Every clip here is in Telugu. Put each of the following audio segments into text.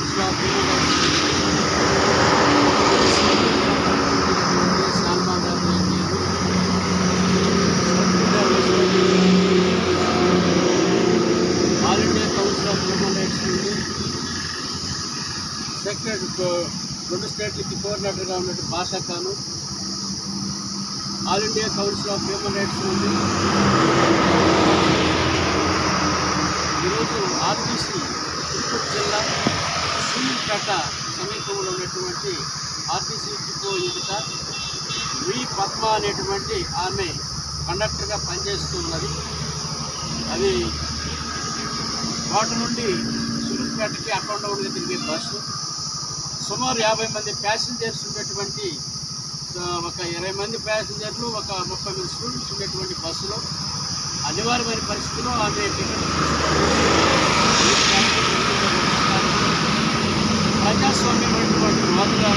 Council of all India council of human rights నుండి సెక్రటరీ 2 స్టేట్లకి కోఆర్డినేటర్గా ఉన్నట్టు భాషా Khan, all India council of human rights నుండి ఈరోజు ఆర్టీసీ చిత్తూరు జిల్లా సూళ్ళూరుపేట సమీపంలో ఉన్నటువంటి ఆర్టీసీ డిపో ఎదుట వి పద్మ అనేటువంటి ఆమె కండక్టర్గా పనిచేస్తూ ఉన్నది. అది వాటి నుండి సూళ్ళూరుపేటకి అప్ అండ్ డౌన్గా తిరిగే బస్సు. సుమారు 50 మంది ప్యాసింజర్స్ ఉన్నటువంటి ఒక 20 మంది ప్యాసింజర్లు, ఒక 30 మంది స్టూడెంట్స్ ఉన్నటువంటి బస్సులో అనివార్యమైన పరిస్థితిలో ఆమె ప్రజాస్వామ్యమైనటువంటి వాదుగా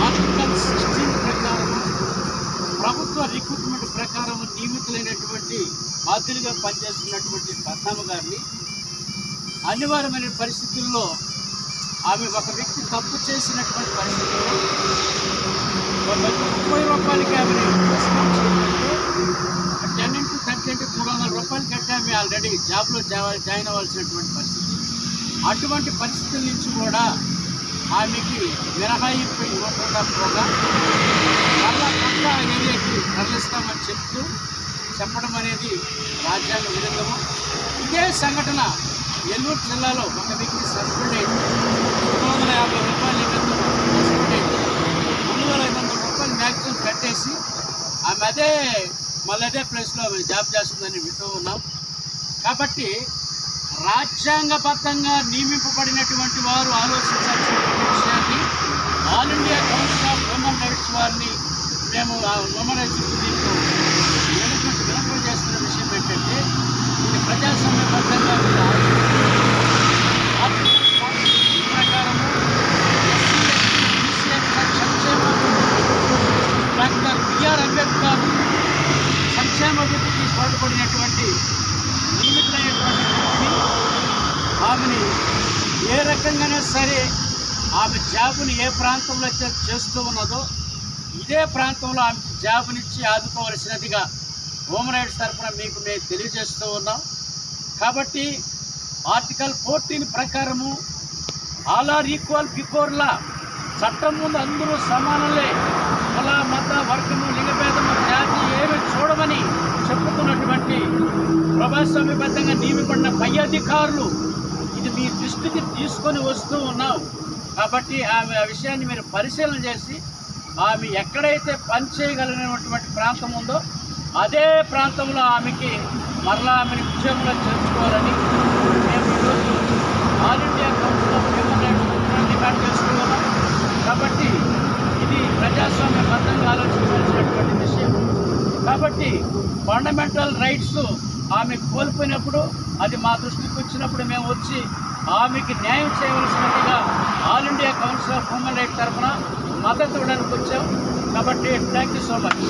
ఆర్టికల్ 16 ప్రకారము ప్రభుత్వ రిక్రూట్మెంట్ ప్రకారం నియమితులైనటువంటి బాధ్యులుగా పనిచేస్తున్నటువంటి పద్మమ్మ గారిని అనివార్యమైన పరిస్థితుల్లో ఆమె ఒక వ్యక్తి తప్పు చేసినటువంటి పరిస్థితుల్లో ₹30 ఆమెను డిస్కౌంట్ చేయడంతో 10 into 30 అంటే ₹300 కట్టి ఆమె ఆల్రెడీ జాబ్లో జాయిన్ అవ్వాల్సినటువంటి పరిస్థితి. అటువంటి పరిస్థితుల నుంచి కూడా ఆమెకి మినహాయింపు ఇవ్వకుండా పోగా మళ్ళా కొత్త ఏరియాకి తరలిస్తామని చెప్పడం అనేది రాజ్యాంగ విరుద్ధము. ఇదే సంఘటన ఏలూరు జిల్లాలో ఒక వ్యక్తి సస్పెండ్ అయింది. ₹250 లెక్కతో సస్పెండ్ అయింది. ₹3,500 మ్యాక్సిమం కట్టేసి ఆమె మళ్ళీ అదే ప్లేస్లో ఆమె జాబ్ చేస్తుందని వింటూ ఉన్నాం. కాబట్టి రాజ్యాంగబద్ధంగా నియమింపబడినటువంటి వారు ఆలోచించాల్సినటువంటి విషయాన్ని all India council of human rights వారిని మేము హ్యూమన్ రైట్స్ దీంట్లో వినపం చేస్తున్న విషయం ఏంటంటే ఇది ప్రజాస్వామ్యబద్ధంగా ప్రకారము సంక్షేమ డాక్టర్ బిఆర్ అంబేద్కర్ సంక్షేమ అభివృద్ధికి పాటుపడినటువంటి నియమితులైనటువంటి ఆమెని ఏ రకంగానే సరే ఆమె జాబుని ఏ ప్రాంతంలో చేస్తూ ఉన్నదో ఇదే ప్రాంతంలో ఆమె జాబునిచ్చి ఆదుకోవలసినదిగా హ్యూమన్ రైట్స్ తరఫున మీకు మేము తెలియజేస్తూ ఉన్నాం. కాబట్టి ఆర్టికల్ 14 ప్రకారము all are equal before law, చట్టం ముందు అందరూ సమానులే, కుల మత వర్గము లింగభేదము జాతి ఏమి చూడమని చెప్పుతున్నటువంటి ప్రజాస్వామ్యబద్ధంగా నియమింపబడిన పై అధికారులు ఇది మీ దృష్టికి తీసుకొని వస్తూ ఉన్నాం. కాబట్టి ఆమె ఆ విషయాన్ని మీరు పరిశీలన చేసి ఆమె ఎక్కడైతే పని చేయగలిగినటువంటి ప్రాంతం ఉందో అదే ప్రాంతంలో ఆమెకి మరలా ఆమెను ఉద్యోగంలో చేర్చుకోవాలని మేము ఈరోజు all India council of human rights demand చేస్తున్నాం. కాబట్టి ఇది ప్రజాస్వామ్యబద్ధంగా ఆలోచించాల్సినటువంటి విషయం. కాబట్టి ఫండమెంటల్ రైట్స్ ఆమె కోల్పోయినప్పుడు అది మా దృష్టికి వచ్చినప్పుడు మేము వచ్చి ఆమెకి న్యాయం చేయవలసినట్టుగా all India council of human rights తరఫున మద్దతు ఇవ్వడానికి వచ్చాం. కాబట్టి థ్యాంక్ యూ సో మచ్.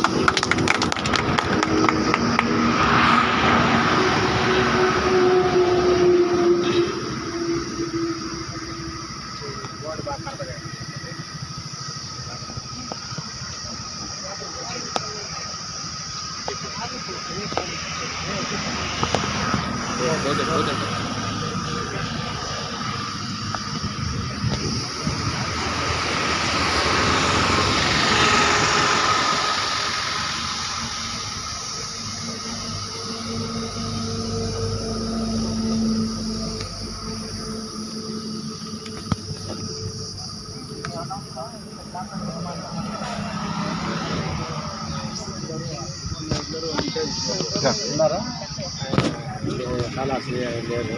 ఉన్నారా? చాలా లేదు.